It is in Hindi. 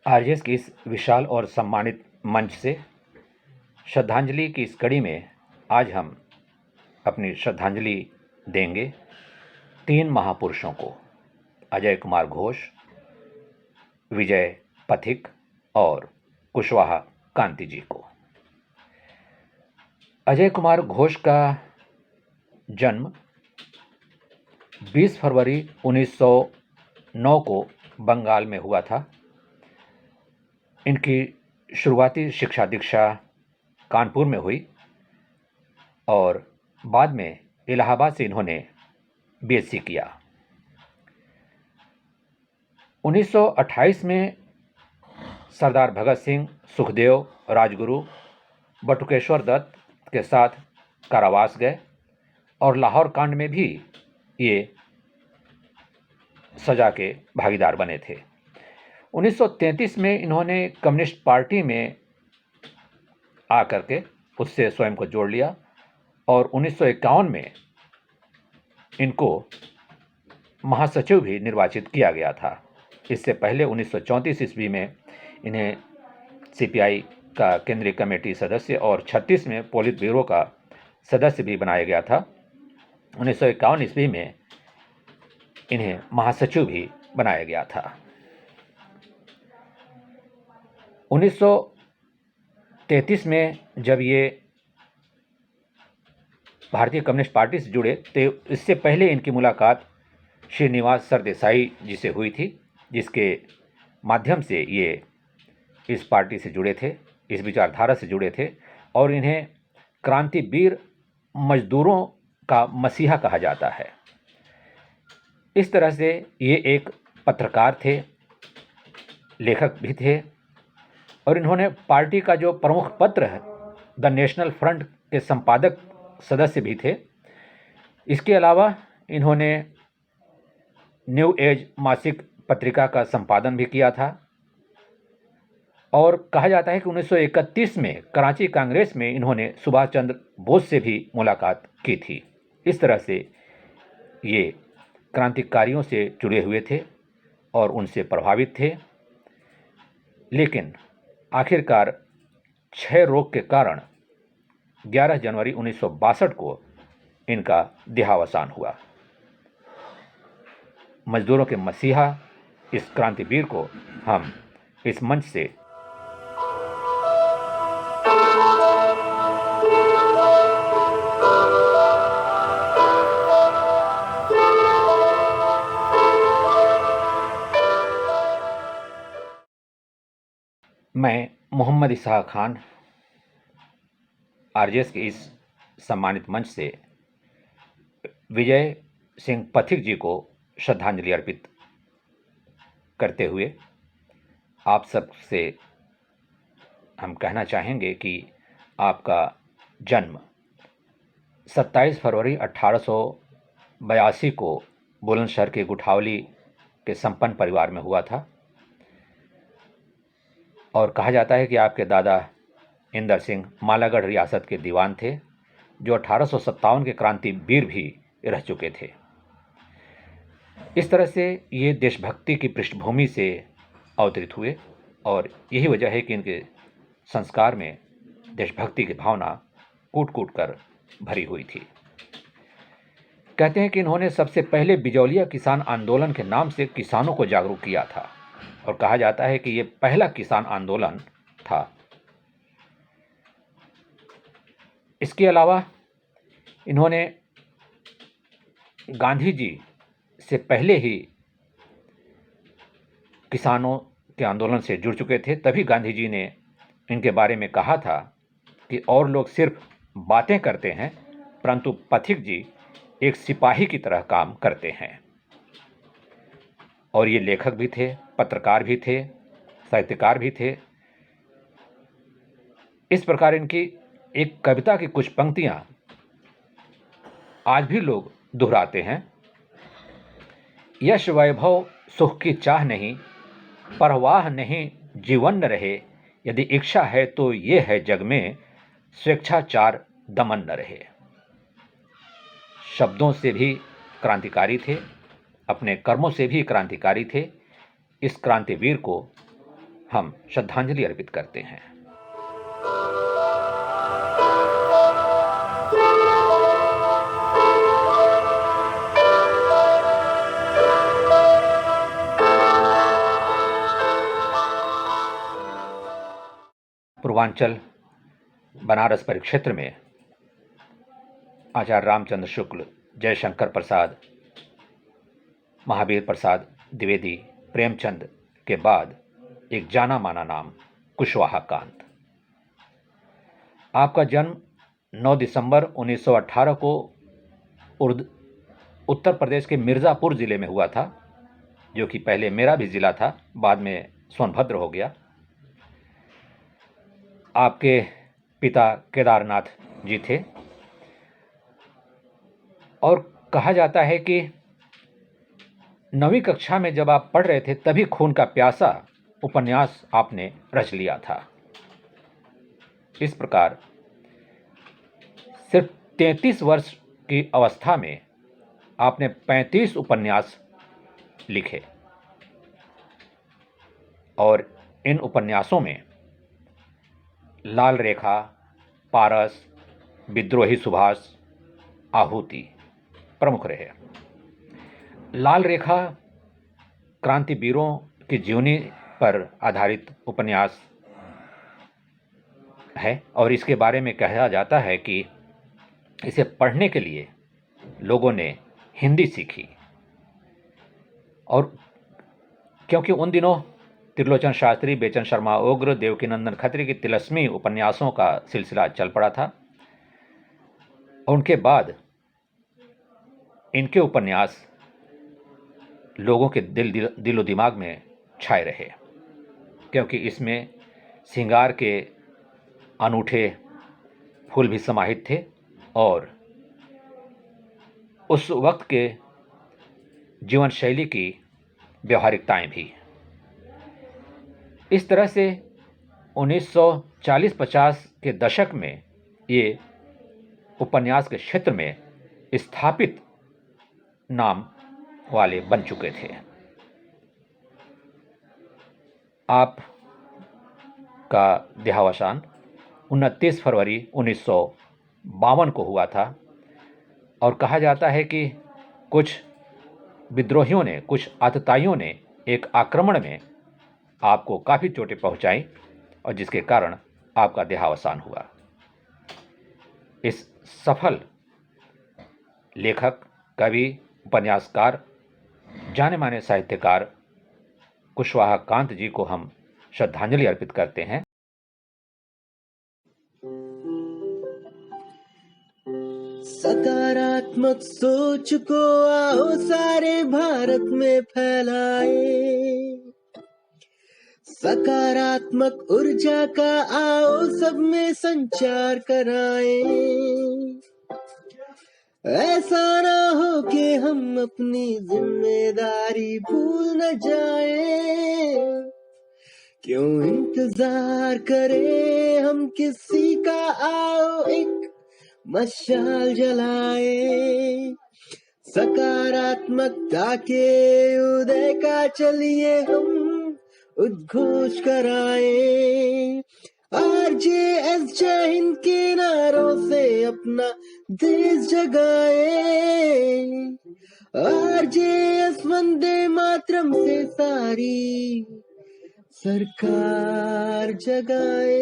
आरजेएस की इस विशाल और सम्मानित मंच से श्रद्धांजलि की इस कड़ी में आज हम अपनी श्रद्धांजलि देंगे 3 महापुरुषों को, अजय कुमार घोष, विजय पथिक और कुशवाहा कांति जी को। अजय कुमार घोष का जन्म 20 फरवरी 1909 को बंगाल में हुआ था। इनकी शुरुआती शिक्षा दीक्षा कानपुर में हुई और बाद में इलाहाबाद से इन्होंने बीएससी किया। 1928 में सरदार भगत सिंह, सुखदेव, राजगुरु, बटुकेश्वर दत्त के साथ कारावास गए और लाहौर कांड में भी ये सजा के भागीदार बने थे। 1933 में इन्होंने कम्युनिस्ट पार्टी में आकर के उससे स्वयं को जोड़ लिया और 1951 में इनको महासचिव भी निर्वाचित किया गया था। इससे पहले 1934 ईस्वी में इन्हें सीपीआई का केंद्रीय कमेटी सदस्य और 36 में पोलित ब्यूरो का सदस्य भी बनाया गया था। 1951 ईस्वी में इन्हें महासचिव भी बनाया गया था। 1933 में जब ये भारतीय कम्युनिस्ट पार्टी से जुड़े तो इससे पहले इनकी मुलाकात श्रीनिवास सरदेसाई जी से हुई थी, जिसके माध्यम से ये इस पार्टी से जुड़े थे, इस विचारधारा से जुड़े थे और इन्हें क्रांतिवीर मजदूरों का मसीहा कहा जाता है। इस तरह से ये एक पत्रकार थे, लेखक भी थे और इन्होंने पार्टी का जो प्रमुख पत्र है द नेशनल फ्रंट के संपादक सदस्य भी थे। इसके अलावा इन्होंने न्यू एज मासिक पत्रिका का संपादन भी किया था और कहा जाता है कि 1931 में कराची कांग्रेस में इन्होंने सुभाष चंद्र बोस से भी मुलाकात की थी। इस तरह से ये क्रांतिकारियों से जुड़े हुए थे और उनसे प्रभावित थे, लेकिन आखिरकार क्षय रोग के कारण 11 जनवरी 1962 को इनका देहावसान हुआ। मजदूरों के मसीहा इस क्रांतिवीर को हम इस मंच से मैं मोहम्मद इसहाक खान आरजेएस के इस सम्मानित मंच से विजय सिंह पथिक जी को श्रद्धांजलि अर्पित करते हुए आप सब से हम कहना चाहेंगे कि आपका जन्म 27 फरवरी 1882 को बुलंदशहर के गुठावली के संपन्न परिवार में हुआ था और कहा जाता है कि आपके दादा इंदर सिंह मालागढ़ रियासत के दीवान थे, जो 1857 के क्रांतिवीर भी रह चुके थे। इस तरह से ये देशभक्ति की पृष्ठभूमि से अवतरित हुए और यही वजह है कि इनके संस्कार में देशभक्ति की भावना कूट कूट कर भरी हुई थी। कहते हैं कि इन्होंने सबसे पहले बिजौलिया किसान आंदोलन के नाम से किसानों को जागरूक किया था और कहा जाता है कि ये पहला किसान आंदोलन था। इसके अलावा इन्होंने गांधी जी से पहले ही किसानों के आंदोलन से जुड़ चुके थे। तभी गांधी जी ने इनके बारे में कहा था कि और लोग सिर्फ बातें करते हैं, परंतु पथिक जी एक सिपाही की तरह काम करते हैं। और ये लेखक भी थे, पत्रकार भी थे, साहित्यकार भी थे। इस प्रकार इनकी एक कविता की कुछ पंक्तियां आज भी लोग दोहराते हैं। यश वैभव सुख की चाह नहीं, परवाह नहीं जीवन न रहे, यदि इच्छा है तो ये है जग में, स्वेच्छाचार दमन न रहे। शब्दों से भी क्रांतिकारी थे, अपने कर्मों से भी क्रांतिकारी थे। इस क्रांतिवीर को हम श्रद्धांजलि अर्पित करते हैं। पूर्वांचल बनारस परिक्षेत्र में आचार्य रामचंद्र शुक्ल, जयशंकर प्रसाद, महावीर प्रसाद द्विवेदी, प्रेमचंद के बाद एक जाना माना नाम कुशवाहा कांत। आपका जन्म 9 दिसंबर 1918 को उत्तर प्रदेश के मिर्ज़ापुर ज़िले में हुआ था, जो कि पहले मेरा भी ज़िला था, बाद में सोनभद्र हो गया। आपके पिता केदारनाथ जी थे और कहा जाता है कि 9वीं कक्षा में जब आप पढ़ रहे थे तभी खून का प्यासा उपन्यास आपने रच लिया था। इस प्रकार सिर्फ 33 वर्ष की अवस्था में आपने 35 उपन्यास लिखे और इन उपन्यासों में लाल रेखा, पारस, विद्रोही सुभाष, आहुति प्रमुख रहे। लाल रेखा क्रांतिवीरों की जीवनी पर आधारित उपन्यास है और इसके बारे में कहा जाता है कि इसे पढ़ने के लिए लोगों ने हिंदी सीखी, और क्योंकि उन दिनों त्रिलोचन शास्त्री, बेचन शर्मा उग्र, देवकीनंदन खत्री की तिलस्मी उपन्यासों का सिलसिला चल पड़ा था। उनके बाद इनके उपन्यास लोगों के दिलो दिमाग में छाए रहे, क्योंकि इसमें श्रृंगार के अनूठे फूल भी समाहित थे और उस वक्त के जीवन शैली की व्यवहारिकताएं भी। इस तरह से 1940-50 के दशक में ये उपन्यास के क्षेत्र में स्थापित नाम वाले बन चुके थे। आप का देहावसान 29 फरवरी 1952 को हुआ था और कहा जाता है कि कुछ विद्रोहियों ने, कुछ आतताइयों ने एक आक्रमण में आपको काफ़ी चोटें पहुंचाई और जिसके कारण आपका देहावसान हुआ। इस सफल लेखक, कवि, उपन्यासकार, जाने माने साहित्यकार कुशवाहा कांत जी को हम श्रद्धांजलि अर्पित करते हैं। सकारात्मक सोच को आओ सारे भारत में फैलाए, सकारात्मक ऊर्जा का आओ सब में संचार कराए। ऐसा ना हो कि हम अपनी जिम्मेदारी भूल न जाए, क्यों इंतजार करें हम किसी का, आओ एक मशाल जलाए। सकारात्मकता के उदय का चलिए हम उद्घोष कराए। RJS जय हिंद के नारों से अपना देश जगाए, RJS वंदे मातरम से सारी सरकार जगाए।